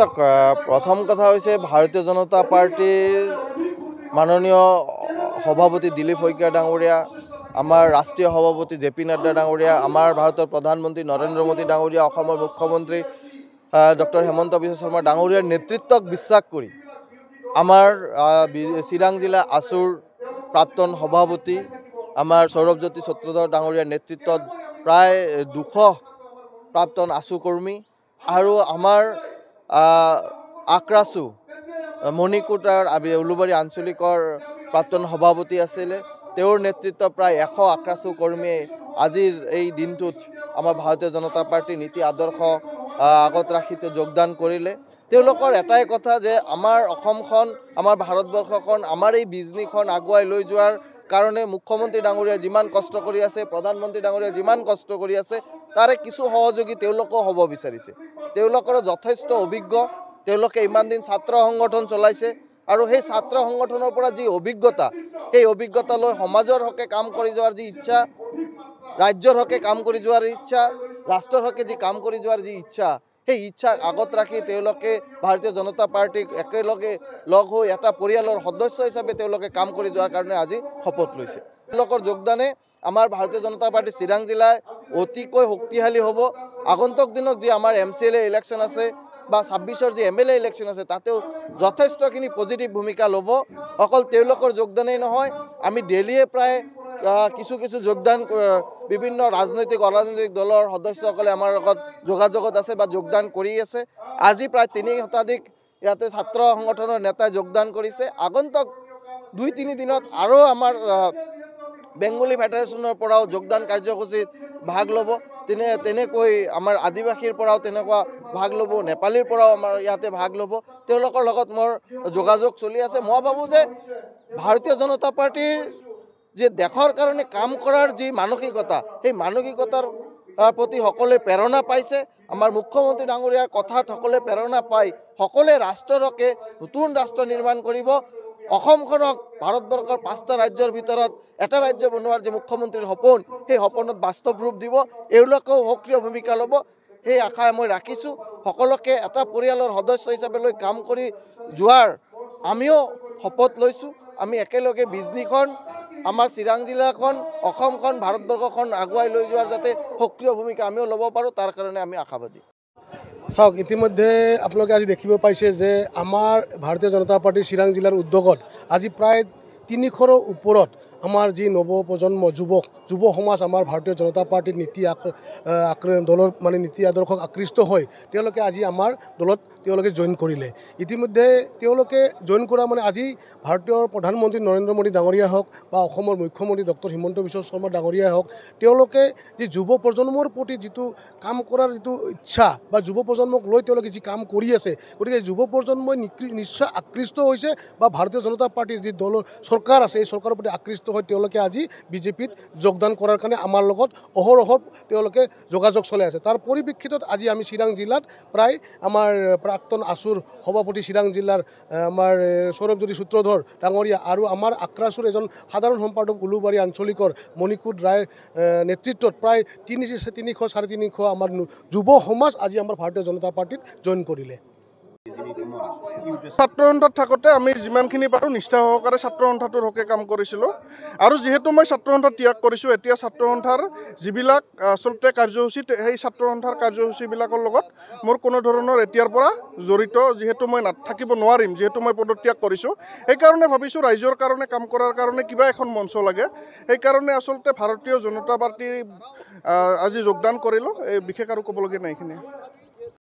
চাওক প্ৰথম কথা হৈছে ভাৰতীয় জনতা পাৰ্টিৰ মাননীয় সভাপতি দিলীপ শইকীয়া ডাঙৰীয়া, আমাৰ ৰাষ্ট্ৰীয় সভাপতি জে.পি. নাড্ডা ডাঙৰীয়া, আমাৰ ভাৰতৰ প্ৰধানমন্ত্ৰী নৰেন্দ্ৰ মোদী ডাঙৰীয়া, অসমৰ মুখ্যমন্ত্ৰী ডক্টৰ হেমন্ত বিশ্ব শৰ্মা ডাঙৰীয়াৰ নেতৃত্বক বিশ্বাস কৰি আমাৰ চিৰাং জিলা আছুৰ প্ৰাক্তন সভাপতি আমাৰ সৌৰভজ্যোতি সূত্ৰধৰ ডাঙৰীয়াৰ নেতৃত্বত প্ৰায় 200 প্ৰাক্তন আছু কৰ্মী আৰু আমাৰ আক্ৰাছু মণিকুটাৰ উলুবাৰী আঞ্চলিকৰ প্ৰাক্তন সভাপতি আছিলে, তেওঁৰ নেতৃত্বত প্ৰায় 100 আক্ৰাছু কৰ্মীয়ে আজিৰ এই দিনটোত আমাৰ ভাৰতীয় জনতা পাৰ্টিৰ নীতি আদৰ্শ আগত ৰাখি যোগদান কৰিলে। তেওঁলোকৰ এটাই কথা যে আমাৰ অসমখন, আমাৰ ভাৰতবৰ্ষখন, আমাৰ এই বিজনীখন আগুৱাই লৈ যোৱাৰ কাৰণে মুখ্যমন্ত্ৰী ডাঙৰীয়াই যিমান কষ্ট কৰি আছে, প্ৰধানমন্ত্ৰী ডাঙৰীয়াই যিমান কষ্ট কৰি আছে, তাৰে কিছু সহযোগী তেওঁলোকেও হ'ব বিচাৰিছে। তেওঁলোকৰ যথেষ্ট অভিজ্ঞ, তেওঁলোকে ইমান দিন ছাত্ৰ সংগঠন চলাইছে আৰু সেই ছাত্ৰ সংগঠনৰ পৰা যি অভিজ্ঞতা, সেই অভিজ্ঞতা লৈ সমাজৰ হকে কাম কৰি যোৱাৰ যি ইচ্ছা, ৰাজ্যৰ হকে কাম কৰি যোৱাৰ ইচ্ছা, ৰাষ্ট্ৰৰ হকে যি কাম কৰি যোৱাৰ যি ইচ্ছা, সেই ইচ্ছাক আগত ৰাখি তেওঁলোকে ভাৰতীয় জনতা পাৰ্টিক একেলগে লগ হৈ এটা পৰিয়ালৰ সদস্য হিচাপে তেওঁলোকে কাম কৰি যোৱাৰ কাৰণে আজি শপত লৈছে। তেওঁলোকৰ যোগদানে আমাৰ ভাৰতীয় জনতা পাৰ্টি চিৰাং জিলাই অতিকৈ শক্তিশালী হ'ব। আগন্তুক দিনত যি আমাৰ MCLA ইলেকশ্যন আছে বা 26ৰ যি MLA ইলেকশ্যন আছে, তাতেও যথেষ্টখিনি পজিটিভ ভূমিকা ল'ব। অকল তেওঁলোকৰ যোগদানেই নহয়, আমি ডেইলিয়ে প্ৰায় কিছু যোগদান বিভিন্ন ৰাজনৈতিক অৰাজনৈতিক দলৰ সদস্যসকলে আমাৰ লগত যোগাযোগত আছে বা যোগদান কৰি আছে। আজি প্ৰায় 3 শতাধিক ইয়াতে ছাত্ৰ সংগঠনৰ নেতাই যোগদান কৰিছে। আগন্তুক 2-3 দিনত আৰু আমাৰ বেংগলী ফেডাৰেশ্যনৰ পৰাও যোগদান কাৰ্যসূচীত ভাগ ল'ব। তেনেকৈ আমাৰ আদিবাসীৰ পৰাও তেনেকুৱা ভাগ ল'ব, নেপালীৰ পৰাও আমাৰ ইয়াতে ভাগ ল'ব। তেওঁলোকৰ লগত মোৰ যোগাযোগ চলি আছে। মই ভাবোঁ যে ভাৰতীয় জনতা পাৰ্টিৰ যে দেশৰ কাৰণে কাম কৰাৰ যি মানসিকতা, সেই মানসিকতাৰ প্ৰতি সকলোৱে প্ৰেৰণা পাইছে। আমাৰ মুখ্যমন্ত্ৰী ডাঙৰীয়াৰ কথাত সকলোৱে প্ৰেৰণা পাই সকলোৱে ৰাষ্ট্ৰৰ হকে নতুন ৰাষ্ট্ৰ নিৰ্মাণ কৰিব। অসমখনক ভাৰতবৰ্ষৰ 5টা ৰাজ্যৰ ভিতৰত এটা ৰাজ্য বনোৱাৰ যে মুখ্যমন্ত্ৰীৰ সপোন, সেই সপোনত বাস্তৱ ৰূপ দিব। এওঁলোকেও সক্ৰিয় ভূমিকা ল'ব, সেই আশাই মই ৰাখিছোঁ। সকলোকে এটা পৰিয়ালৰ সদস্য হিচাপে লৈ কাম কৰি যোৱাৰ আমিও শপত লৈছোঁ। আমি একেলগে বিজনীখন, আমাৰ চিৰাং জিলাখন, অসমখন, ভাৰতবৰ্ষখন আগুৱাই লৈ যোৱাৰ যাতে সক্ৰিয় ভূমিকা আমিও ল'ব পাৰোঁ, তাৰ কাৰণে আমি আশাবাদী। চাওক, ইতিমধ্যে আপোনালোকে আজি দেখিব পাইছে যে আমাৰ ভাৰতীয় জনতা পাৰ্টিৰ চিৰাং জিলাৰ উদ্যোগত আজি প্ৰায় 300ৰ ওপৰত আমাৰ যি নৱপ্ৰজন্ম যুৱ সমাজ আমাৰ ভাৰতীয় জনতা পাৰ্টিৰ দলৰ মানে নীতি আদৰ্শক আকৃষ্ট হৈ তেওঁলোকে আজি আমাৰ দলত তেওঁলোকে জইন কৰিলে। ইতিমধ্যে তেওঁলোকে জইন কৰা মানে আজি ভাৰতীয় প্ৰধানমন্ত্ৰী নৰেন্দ্ৰ মোদী ডাঙৰীয়া হওক বা অসমৰ মুখ্যমন্ত্ৰী ডক্টৰ হিমন্ত বিশ্ব শৰ্মা ডাঙৰীয়াই হওক, তেওঁলোকে যি যুৱ প্ৰজন্মৰ প্ৰতি যিটো কাম কৰাৰ যিটো ইচ্ছা বা যুৱ প্ৰজন্মক লৈ তেওঁলোকে যি কাম কৰি আছে, গতিকে যুৱ প্ৰজন্মই নিশ্চয় আকৃষ্ট হৈছে বা ভাৰতীয় জনতা পাৰ্টিৰ যি দলৰ চৰকাৰ আছে, এই চৰকাৰৰ প্ৰতি আকৃষ্ট হৈ তেওঁলোকে আজি বিজেপিত যোগদান কৰাৰ কাৰণে আমাৰ লগত অহৰহ তেওঁলোকে যোগাযোগ চলাই আছে। তাৰ পৰিপ্ৰেক্ষিতত আজি আমি চিৰাং জিলাত প্ৰায় আমাৰ প্ৰাক্তন আছুৰ সভাপতি চিৰাং জিলাৰ আমাৰ সৌৰভজ্যোতি সূত্ৰধৰ ডাঙৰীয়া আৰু আমাৰ আক্ৰাছুৰ এজন সাধাৰণ সম্পাদক উলুবাৰী আঞ্চলিকৰ মণিকুট ৰায়ৰ নেতৃত্বত প্ৰায় 300-350 আমাৰ যুৱ সমাজ আজি আমাৰ ভাৰতীয় জনতা পাৰ্টিত জইন কৰিলে। ছাত্ৰ সন্থাত থাকোঁতে আমি যিমানখিনি পাৰোঁ নিষ্ঠা সহকাৰে ছাত্ৰ সন্থাটোৰ হকে কাম কৰিছিলোঁ। আৰু যিহেতু মই ছাত্ৰ সন্থা ত্যাগ কৰিছোঁ, এতিয়া ছাত্ৰ সন্থাৰ যিবিলাক আচলতে কাৰ্যসূচী, সেই ছাত্ৰ সন্থাৰ কাৰ্যসূচীবিলাকৰ লগত মোৰ কোনো ধৰণৰ এতিয়াৰ পৰা জড়িত যিহেতু মই থাকিব নোৱাৰিম, যিহেতু মই পদত্যাগ কৰিছোঁ। সেইকাৰণে ভাবিছোঁ ৰাইজৰ কাৰণে কাম কৰাৰ কাৰণে কিবা এখন মঞ্চ লাগে। সেইকাৰণে আচলতে ভাৰতীয় জনতা পাৰ্টি আজি যোগদান কৰিলোঁ। এই বিশেষ আৰু ক'বলগীয়া নাই এইখিনি।